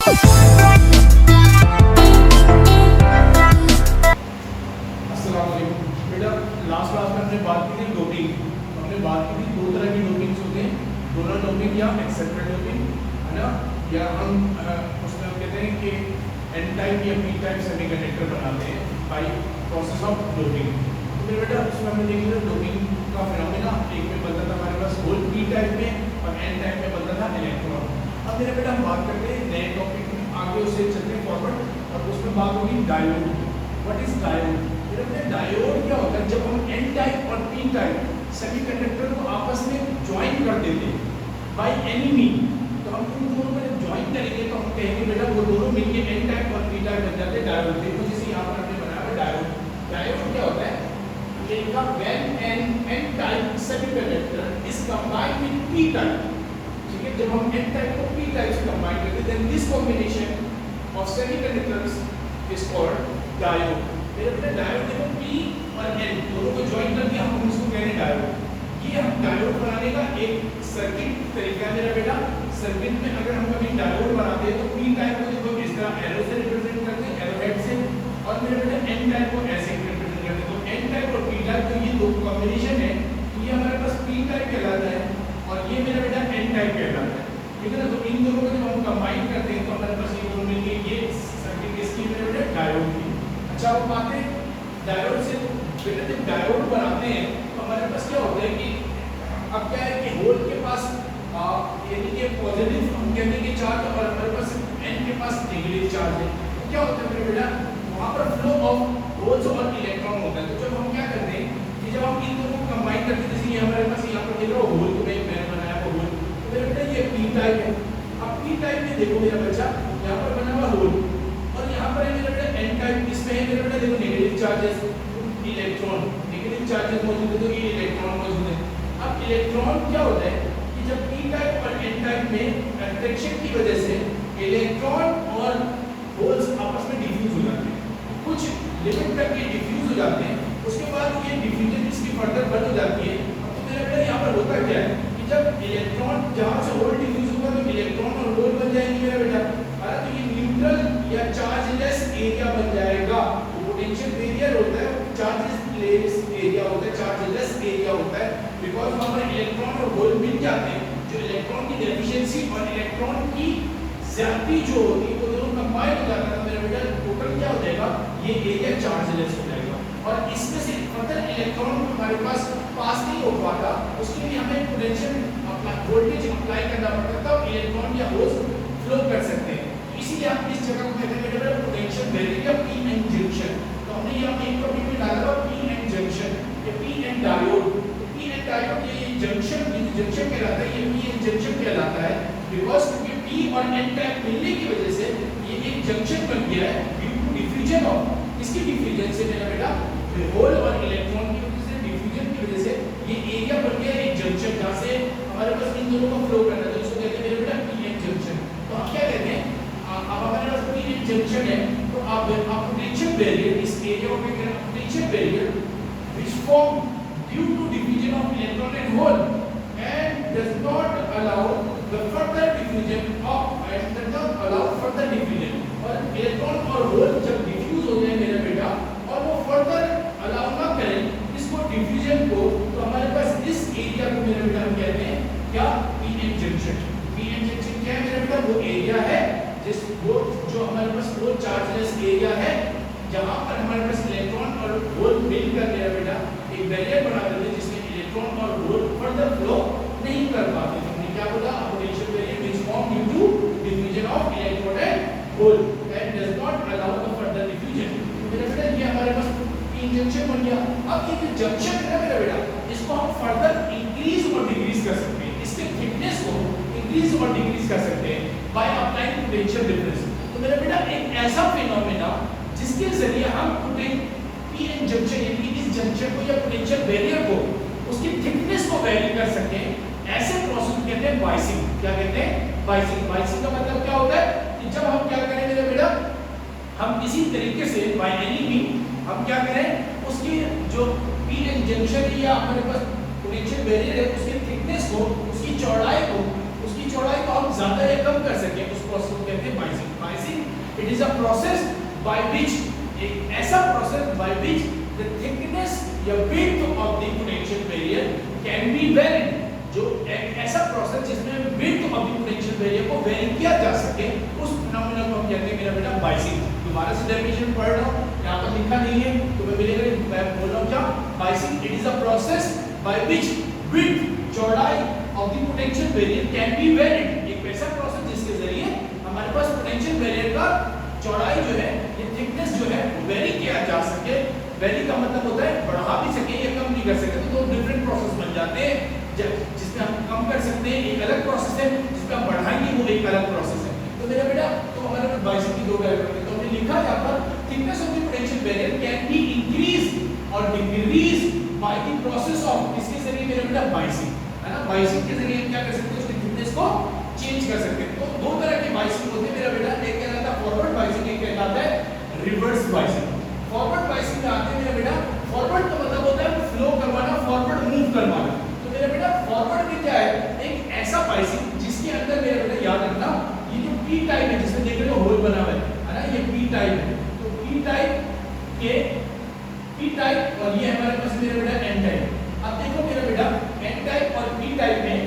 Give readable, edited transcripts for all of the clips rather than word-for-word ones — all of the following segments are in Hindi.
बेटा लास्ट क्लास में हमने बात की थी डोपिंग। हमने बात की थी दो तरह की डोपिंग्स होते हैं, डोनर डोपिंग या एक्सेप्टर डोपिंग, है ना। या हम उसमें हम कहते हैं कि एन टाइप या पी टाइप सेमीकंडक्टर बनाते हैं बाय प्रोसेस ऑफ डोपिंग। तो फिर बेटा उसमें हमने देखा था डोपिंग का फिनोमेना, एक में बनता था हमारे पास होल पी टाइप में और एन टाइप में बनता था इलेक्ट्रॉन। अब मेरे बेटा हम बात करते हैं नए टॉपिक में, आगे उससे चलते हैं फॉरवर्ड, और उसमें बात होगी diode. What is diode? Diode क्या होता है? जब हम एन टाइप और पी टाइप सेमीकंडक्टर को आपस में ज्वाइन कर देते हैं बाय एनी मीन, तो हम उन दोनों को जब ज्वाइन करेंगे तो हम कहेंगे बेटा वो दोनों मिलके एन टाइप और पी टाइप बन जाते हैं डायोड। देखो जैसे यहाँ पर हमने बनाया है डायोड। डायोड क्या होता है? इनका when N type semiconductor is combined with P type, ठीक है, जब हम एन टाइप को पी टाइप से कंबाइन करते हैं then this combination of semiconductors is called diode. मेरे डायोड देखो पी और एन दोनों को ज्वाइन कर दिया, हम इसको कह रहे हैं डायोड। ये हम डायोड बनाने का एक सर्किट तरीका है मेरा बेटा। सर्किट में अगर हम कभी डायोड बनाते हैं तो पी टाइप को देखो इस तरह एरो से रिप्रेजेंट करते हैं, एरो हेड से, और मेरे बेटा एन टाइप को ऐसे रिप्रेजेंट करते हैं। तो एन टाइप और पी टाइप तो ये दो कॉम्बिनेशन है, तो ये हमारे पास पी टाइप कहलाता है और ये मेरा बेटा एन टाइप कहलाता है, ठीक है ना। तो इन दोनों को जब हम कंबाइन करते हैं तो हमारे पास ये दोनों मिलके ये सर्किट किसकी मेरे बेटा डायोड की। अच्छा वो बातें डायोड से बेटा जब डायोड बनाते हैं तो हमारे पास क्या होता है कि अब क्या है कि होल के पास यानी कि पॉजिटिव हम कहते हैं कि चार्ज और हमारे पास एन के पास नेगेटिव चार्ज है, तो क्या होता है मेरे बेटा वहां पर फ्लो ऑफ होल्स और इलेक्ट्रॉन होता है। तो जब हम क्या करते हैं कि जब हम इन दोनों को कंबाइन करते हैं, जैसे ये हमारे पास यहाँ पर देख रहे हो होल को मैंने बनाया वो होल, तो मेरे बेटा ये पी टाइप है। अब पी टाइप में देखो मेरा बच्चा यहाँ पर बना हुआ होल और यहाँ पर है मेरा बेटा एन टाइप, इसमें है मेरा बेटा देखो negative charges, electron negative charges मौजूद है, तो ये इलेक्ट्रॉन मौजूद है। अब इलेक्ट्रॉन क्या होता है कि जब पी टाइप और एन टाइप में अट्रैक्शन की वजह से इलेक्ट्रॉन और होल्स आपस में डिफ्यूज हो जाते हैं, कुछ लिमिट तक ये डिफ्यूज हो जाते हैं, उसके बाद ये डिफ्यूजन इसकी फर्दर बंद हो जाती है। तो मेरा बेटा यहाँ पर होता क्या है कि जब इलेक्ट्रॉन जहाँ से होल डिफ्यूज होगा तो इलेक्ट्रॉन और होल बन जाएंगे मेरा बेटा, तो ये न्यूट्रल या चार्जलेस एरिया बन जाएगा। पोटेंशियल बैरियर होता है, चार्जलेस एरिया होता है, चार्जलेस एरिया होता है, बिकॉज़ वहां पर इलेक्ट्रॉन और होल मिल जाते हैं। जो इलेक्ट्रॉन की डेफिशिएंसी और इलेक्ट्रॉन की ज्यादती जो होती है वो दोनों कंबाइन हो जाता है मेरा बेटा, टोटल क्या हो जाएगा ये एरिया चार्जलेस हो जाएगा। और इसमें से फर्दर इलेक्ट्रॉन हमारे पास पास नहीं हो पाता, उसके लिए हमें पोटेंशियल वोल्टेज अप्लाई करना पड़ता है, तब इलेक्ट्रॉन या होल्स फ्लो कर सकते हैं। इसीलिए आप इस जगह को कहते हैं बेटा पोटेंशियल बैरियर या पी एन जंक्शन। तो हमने यहाँ पे एक टॉपिक में डाला था पी एन जंक्शन या P N diode. P N diode ये जंक्शन कहलाता है, ये पी एन जंक्शन कहलाता है बिकॉज़ क्योंकि पी और एन टाइप मिलने की वजह से ये एक जंक्शन बन गया है ड्यू टू डिफ्यूजन ऑफ, इसकी डिफ्यूजन से मेरा बेटा होल और इलेक्ट्रॉन की वजह से डिफ्यूजन की वजह से ये एरिया बन गया एक जंक्शन जहाँ से हमारे पास इन दोनों को फ्लो करना है, तो इसको कहते हैं मेरे बेटा पी एन जंक्शन। तो हम क्या कहते हैं अब हमारे पास पी एन जंक्शन है, तो आप पोटेंशियल बैरियर इस एरिया को कहते हैं potential barrier which form due to division of electron and hole and does not allow the further diffusion of और इलेक्ट्रॉन और होल जब डिफ्यूज हो जाए मेरा बेटा और वो फर्दर अलाउ ना करें इसको डिफ्यूजन को, तो हमारे पास इस एरिया को मेरा बेटा हम कहते हैं क्या P N junction. P N junction क्या है मेरा बेटा? वो एरिया है जिस वो जो हमारे पास वो चार्जलेस एरिया है जहां पर हमारे पास इलेक्ट्रॉन और होल मिलकर मेरा बेटा एक बैरियर बना देते हैं जिसमें इलेक्ट्रॉन और होल फर्दर फ्लो नहीं कर पाते। हमने क्या बोला? Potential barrier which form due to diffusion of electron and hole and does not allow the further diffusion. मेरा बेटा ये हमारे पास पी जंक्शन बन गया। अब ये जो जंक्शन है मेरा बेटा इसको हम फर्दर इंक्रीज और डिक्रीज कर सकते हैं, इसके थिकनेस को इंक्रीज और डिक्रीज कर सकते हैं बाय अप्लाइंग पोटेंशियल डिफरेंस। तो मेरा बेटा एक ऐसा फिनोमेना जिसके जरिए हम पी एन जंक्शन यानी इस जंक्शन को या पोटेंशियल बैरियर को उसकी थिकनेस को वेरी कर सकते हैं, ऐसे प्रोसेस को कहते हैं बाइसिंग। क्या कहते हैं? बाइसिंग। बाइसिंग का मतलब क्या होता है कि जब हम क्या करें मेरे बेटा हम इसी तरीके से बाय एनी मीन हम क्या करें उसकी जो पी एन जंक्शन या हमारे पास पोटेंशियल बैरियर है उसकी थिकनेस को उसकी चौड़ाई को हम ज्यादा या कम कर सकें, उस प्रोसेस को कहते हैं biasing. It is a process by which, एक ऐसा process by which the thickness या width of the potential barrier can be varied, जो एक ऐसा प्रोसेस जिसमें width of the potential barrier को वेरी किया जा सके, उस फिनोमेना को हम कहते हैं मेरा बेटा बाइसिंग। दोबारा से डेफिनेशन पढ़ रहा हूं, यहां पर लिखा नहीं है तो मैं मिलेगा, मैं बोल रहा हूं क्या, biasing it is a process by which width, चौड़ाई of the potential barrier can be varied, एक ऐसा प्रोसेस जिसके जरिए हमारे पास पोटेंशियल बैरियर का चौड़ाई जो है, ये थिकनेस जो है वेरी किया जा सके। वेरी का मतलब होता है बढ़ा भी सके या कम भी कर सके, तो दो डिफरेंट प्रोसेस बन जाते हैं, जिसमें हम कम कर सकते हैं एक अलग प्रोसेस है, जिसमें हम बढ़ाएंगे वो एक अलग प्रोसेस है। तो मेरा बेटा तो हमारे पास बाइसिंग की दो डायग्राम है, तो हमने लिखा यहाँ पर thickness of the potential barrier can be increase और decrease by the process of, किसके जरिए मेरा बेटा, बाइसिंग, है ना। बाइसिंग के जरिए हम क्या कर सकते हैं, उसकी थिकनेस को चेंज कर सकते हैं। तो दो तरह की बाइसिंग होती है मेरा बेटा, एक कहलाता है फॉरवर्ड बाइसिंग, एक कहलाता है रिवर्स बाइसिंग। फॉरवर्ड बाइसिंग में आते हैं मेरा बेटा, फॉरवर्ड का मतलब होता है फ्लो करवाना, फॉरवर्ड मूव करवाना। तो मेरा बेटा फॉरवर्ड में क्या है, एक ऐसा बाइसिंग जिसके अंदर मेरा बेटा याद रखना, ये जो पी टाइप है जिसमें देख रहे हो होल बना हुआ है ना, ये पी टाइप है। तो पी टाइप के पी टाइप और ये हमारे पास मेरा बेटा एन टाइप। अब देखो मेरा बेटा एन टाइप और पी टाइप में,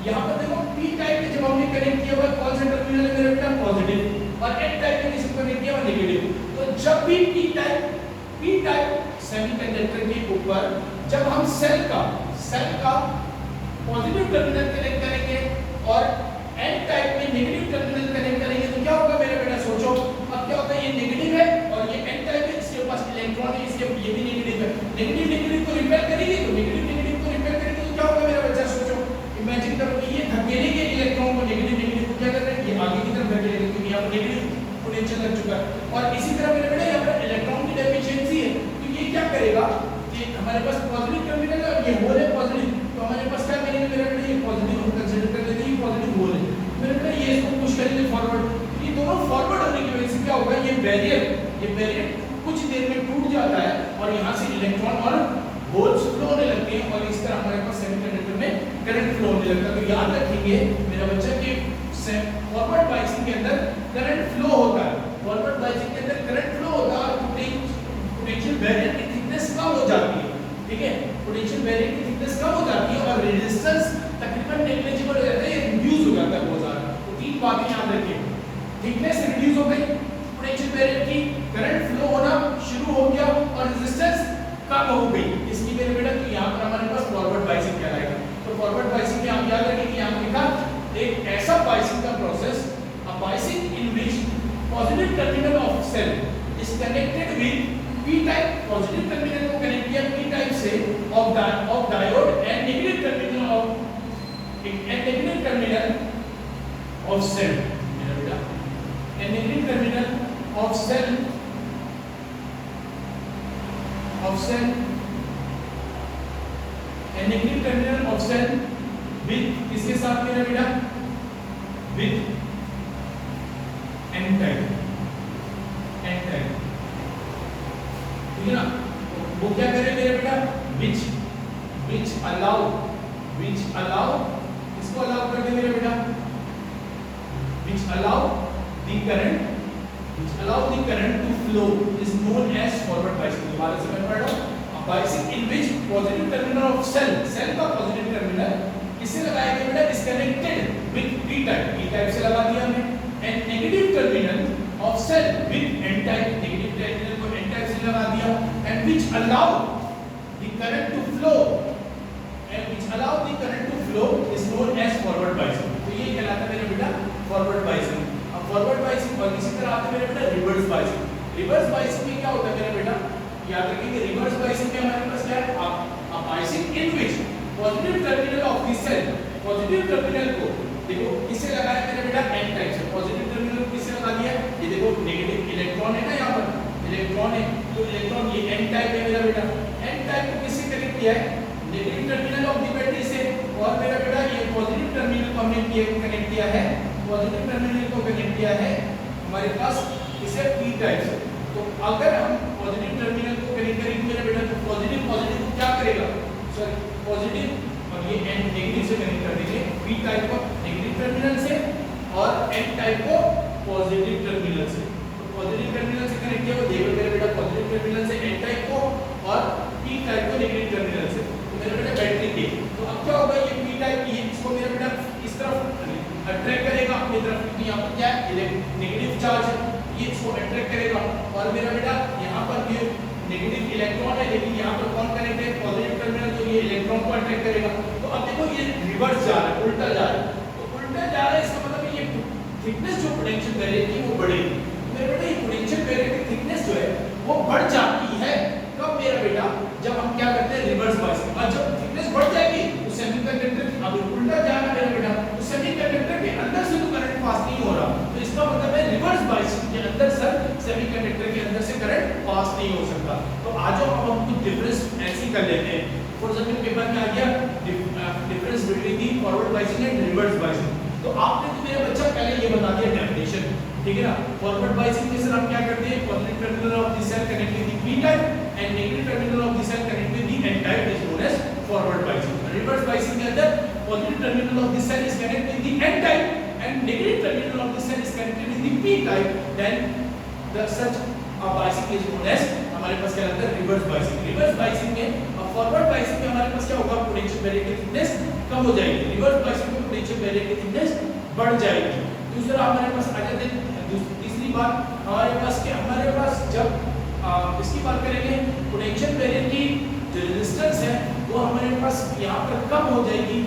यहाँ पर देखो पी टाइप में जब हमने कनेक्ट किया हुआ कौन सा टर्मिनल है मेरा बेटा, पॉजिटिव, और एन टाइप में किसको कनेक्ट किया हुआ, नेगेटिव। तो जब भी पी टाइप सेमीकंडक्टर के ऊपर जब हम सेल का पॉजिटिव टर्मिनल कनेक्ट करेंगे और एन टाइप में नेगेटिव टर्मिनल कनेक्ट करेंगे, तो क्या होगा मेरा बेटा, सोचो। अब क्या होता है, ये नेगेटिव है और ये एन टाइप है, इसके पास इलेक्ट्रॉन है, इसके ये भी नेगेटिव है। नेगेटिव नेगेटिव को रिपेल करेंगे, तो नेगेटिव नेगेटिव को रिपेल करेंगे तो क्या होगा मेरा बच्चा, सोचो, इमेजिन करो कि ये धकेलेंगे इलेक्ट्रॉन को, नेगेटिव नेगेटिव को क्या कर रहे हैं, ये आगे की तरफ धकेलेंगे क्योंकि यहाँ पर नेगेटिव पोटेंशियल लग चुका है। और इसी तरह मेरा बेटा यहाँ पर इलेक्ट्रॉन की डेफिशिएंसी है, तो ये क्या करेगा कि हमारे पास पॉजिटिव टर्मिनल है और ये होल है पॉजिटिव, तो हमारे पास क्या करेंगे मेरा बेटा, ये पॉजिटिव हम कंसीडर कर लेते हैं, ये पॉजिटिव होल है मेरा बेटा, ये इसको पुश करेंगे फॉरवर्ड। ये दोनों फॉरवर्ड होने की वजह से क्या होगा, ये बैरियर कुछ देर में टूट जाता है और यहाँ से इलेक्ट्रॉन और होल्स फ्लो होने लगते हैं और इस तरह हमारे पास सेमीकंडक्टर में करंट फ्लो होने लगता है। तो याद रखेंगे मेरा बच्चा कि फॉरवर्ड बाइसिंग के अंदर करंट फ्लो होता है, फॉरवर्ड बाइसिंग के अंदर करंट फ्लो होता है और पोटेंशियल बैरियर की थिकनेस कम हो जाती है, ठीक है, पोटेंशियल बैरियर की थिकनेस कम हो जाती है और रेजिस्टेंस तकरीबन नेग्लिजिबल हो जाता है, ये रिड्यूस हो जाता है बहुत ज्यादा। तो तीन बातें याद रखिए, थिकनेस रिड्यूस हो गई, पोटेंशियल बैरियर की करंट फ्लो होना शुरू हो गया और रेजिस्टेंस कम हो गई। इसकी मेरे बेटा तो यहाँ पर हमारे पास फॉरवर्ड बाइसिंग कहलाएगा। तो फॉरवर्ड बाइसिंग में आप याद रखें कि यहाँ लिखा एक ऐसा बाइसिंग का process, a biasing in which positive terminal of cell is connected with P type, positive terminal को कनेक्ट किया पी टाइप से of diode and negative terminal of cell, मेरा बेटा and negative terminal of cell and negative terminal of cell with इसके साथ मेरा बेटा विद एन टाइप, ठीक है ना। वो क्या करे मेरा बेटा, which allow इसको अलाउ कर दे मेरा बेटा, which allow the current to flow is known as forward biasing। दोबारा से मैं पढ़ रहा हूँ, biasing in which positive terminal of cell का पॉजिटिव टर्मिनल किससे लगाया गया बेटा, is connected with P type से लगा दिया हमने, and negative terminal of cell with N type, negative terminal को एन टाइप से लगा दिया, and which allow the current to flow is known as forward biasing. तो ये कहलाता है मेरा बेटा फॉरवर्ड बाइसिंग। अब फॉरवर्ड बाइसिंग और इसी तरह आते मेरे बेटा रिवर्स बाइसिंग। रिवर्स बाइसिंग में क्या होता है मेरा बेटा, याद रखिए रिवर्स बाइसिंग में हमारे पास क्या है, a biasing in which positive terminal of the cell, positive terminal को देखो किससे लगाया मेरा बेटा, एन टाइप से। पॉजिटिव टर्मिनल को किससे लगा दिया, ये देखो नेगेटिव इलेक्ट्रॉन है ना, यहाँ पर इलेक्ट्रॉन है, तो इलेक्ट्रॉन ये एन टाइप है मेरा बेटा, एन टाइप को किससे कनेक्ट किया है, negative terminal of the battery से, और मेरा बेटा ये पॉजिटिव टर्मिनल को हमने कनेक्ट किया है, पॉजिटिव टर्मिनल को कनेक्ट किया है हमारे पास इसे पी टाइप से। तो अगर हम पॉजिटिव टर्मिनल को कनेक्ट करेंगे मेरा बेटा, तो पॉजिटिव को क्या करेगा, सॉरी पॉजिटिव और ये एन नेगेटिव से कनेक्ट कर देंगे, पी टाइप को नेगेटिव टर्मिनल से और एन टाइप को पॉजिटिव टर्मिनल से। तो क्या है, नेगेटिव चार्ज है, ये इसको अट्रैक्ट करेगा। और मेरा बेटा यहाँ पर ये नेगेटिव इलेक्ट्रॉन है, लेकिन यहाँ पर कौन कनेक्ट है, पॉजिटिव टर्मिनल, तो ये इलेक्ट्रॉन को अट्रैक्ट करेगा। तो अब देखो ये रिवर्स जा रहा है, उल्टा जा रहा है। तो उल्टा जा रहा है इसका मतलब ये थिकनेस जो पोटेंशियल बैरियर की वो बढ़ेगी। मेरा बेटा ये पोटेंशियल बैरियर की थिकनेस जो है वो बढ़ जाती है। कब मेरा बेटा, जब हम क्या करते हैं, रिवर्स बायसिंग। और जब थिकनेस बढ़ जाएगी तो सेमीकंडक्टर अब उल्टा जाएगा मेरा बेटा, तो सेमीकंडक्टर के अंदर से तो करंट पास नहीं हो रहा, तो इसका मतलब है रिवर्स बायसिंग के अंदर सर सेमीकंडक्टर के अंदर से करंट पास नहीं हो सकता। तो आज अब हम कुछ डिफरेंस ऐसे कर लेते हैं। फॉर एग्जांपल पेपर में आ गया difference between the forward biasing and reverse biasing. तो आपने तो मेरा बच्चा पहले ये बता दिया डेफिनेशन, ठीक है ना। फॉरवर्ड बायसिंग में सर हम क्या करते हैं, positive terminal of the cell connect with the P type and negative terminal of the cell connect with the N type is known as forward biasing. Reverse biasing के अंदर positive terminal of the cell is connect with the N type and negative terminal of the cell is connected with the P type, then the such a biasing is known as, हमारे पास क्या रहता है, रिवर्स बायसिंग। रिवर्स बायसिंग में, फॉरवर्ड बायसिंग में हमारे पास क्या होगा, पोटेंशियल बैरियर की थिकनेस कम हो जाएगी, रिवर्स बायसिंग में पोटेंशियल बैरियर की थिकनेस बढ़ जाएगी। दूसरा हमारे पास आ जाते हैं, तीसरी बात हमारे पास क्या, हमारे पास जब इसकी बात करेंगे पोटेंशियल बैरियर की जो रेजिस्टेंस है वो हमारे पास यहाँ पर कम हो जाएगी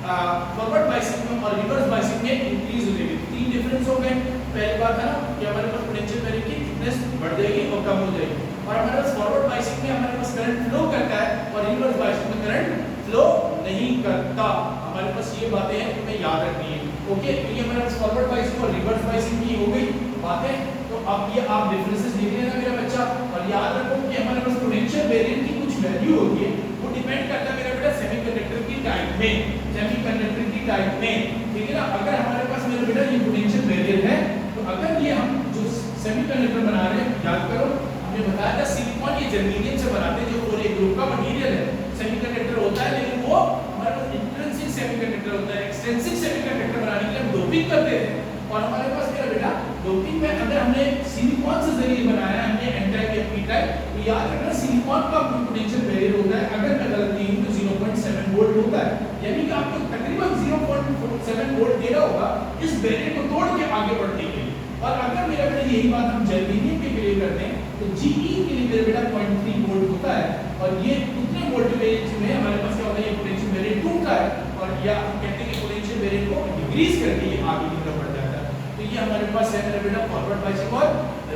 फॉरवर्ड बायसिंग में, और रिवर्स बायसिंग में इंक्रीज हो जाएगी। तीन डिफरेंस हो गए। पहली बात है ना कि हमारे पास पोटेंशियल बैरियर की थिकनेस बढ़ जाएगी और कम हो जाएगी, और हमारे पास फॉरवर्ड बायसिंग में हमारे पास करंट फ्लो करता है और रिवर्स बायसिंग में करंट फ्लो नहीं करता। हमारे पास ये बातें हैं हमें याद रखनी है। ओके, तो ये हमारे पास फॉरवर्ड बायसिंग और रिवर्स बायसिंग की हो गई बातें। तो अब ये आप डिफरेंसेस लिख लेना मेरा बच्चा, और याद रखो कि हमारे पास पोटेंशियल बैरियर की कुछ वैल्यू होती है, वो डिपेंड करता है मेरा बेटा सेमीकंडक्टर की टाइप में, सेमीकंडक्टर की टाइप में, ठीक है ना। अगर हमारे पास मेरा बेटा ये पोटेंशियल बैरियर है, तो अगर ये हम जो सेमीकंडक्टर बना रहे हैं, याद करो हमने बताया था सिलिकॉन ये जर्मेनियम से बनाते हैं, जो पूरे ग्रुप का मटेरियल है, सेमीकंडक्टर होता है, लेकिन वो हमारे पास इंट्रिंसिक सेमीकंडक्टर होता है। एक्सट्रिंसिक सेमीकंडक्टर बनाने के लिए हम डोपिंग करते हैं, और हमारे पास मेरा बेटा डोपिंग में अगर हमने सिलिकॉन से जरिए बनाया है, हमने एन टाइप या पी टाइप, तो याद रखना सिलिकॉन का पोटेंशियल बैरियर होता है, अगर मैं गलत नहीं हूं तो 0.7 वोल्ट होता है, यानी कि आपको तकरीबन 0.7 वोल्ट देना होगा इस बैरियर को तोड़ के आगे बढ़ने के लिए। और अगर मेरा बेटा यही बात हम जर्मेनियम के लिए करते हैं, तो जीई के लिए मेरा बेटा 0.3 वोल्ट होता है, और ये उतने वोल्टेज में हमारे पास क्या होता है, ये पोटेंशियल बैरियर टूटता है, और या हम कहते हैं कि पोटेंशियल बैरियर को डिक्रीज करके ये आगे की तरफ बढ़ जाता है। तो ये हमारे पास है मेरा बेटा फॉरवर्ड बायसिंग और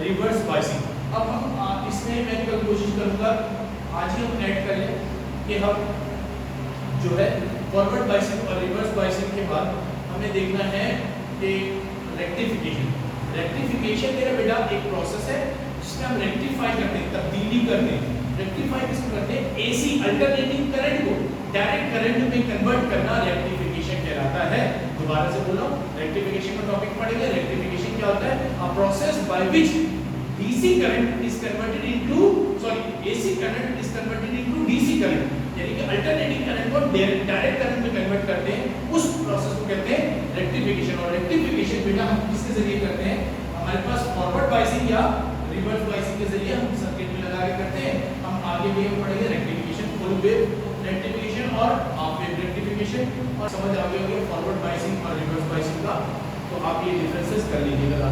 रिवर्स बायसिंग। अब हम इसमें मैं कल कोशिश करूंगा आज ही हम ऐड कर लें कि हम जो है फॉरवर्ड बायसिंग और रिवर्स बायसिंग के बाद हमें देखना है कि रेक्टिफिकेशन। रेक्टिफिकेशन मेरा बेटा एक प्रोसेस है जिसमें हम रेक्टिफाई करते हैं, तब्दीली करते हैं। रेक्टिफाई किसको करते हैं, एसी अल्टरनेटिंग करंट को डायरेक्ट करंट में कन्वर्ट करना रेक्टिफिकेशन कहलाता है। दोबारा से बोलो, रेक्टिफिकेशन का टॉपिक पढ़ेंगे। रेक्टिफिकेशन क्या होता है, अ process by which DC current is converted into AC current is converted into DC current, यानी कि अल्टरनेटिंग करंट को डायरेक्ट करंट में कन्वर्ट करते हैं, उस प्रोसेस को कहते हैं रेक्टिफिकेशन। और रेक्टिफिकेशन बेटा हम किसके जरिए करते हैं, हमारे पास फॉरवर्ड बायसिंग या रिवर्स बायसिंग के जरिए हम सर्किट में लगा के करते हैं। हम आगे भी पढ़ेंगे रेक्टिफिकेशन, फुल वेव रेक्टिफिकेशन और हाफ वेव रेक्टिफिकेशन, और समझ आ गया होगा फॉरवर्ड बायसिंग और रिवर्स बायसिंग का। तो आप ये डिफरेंसेस कर लीजिएगा।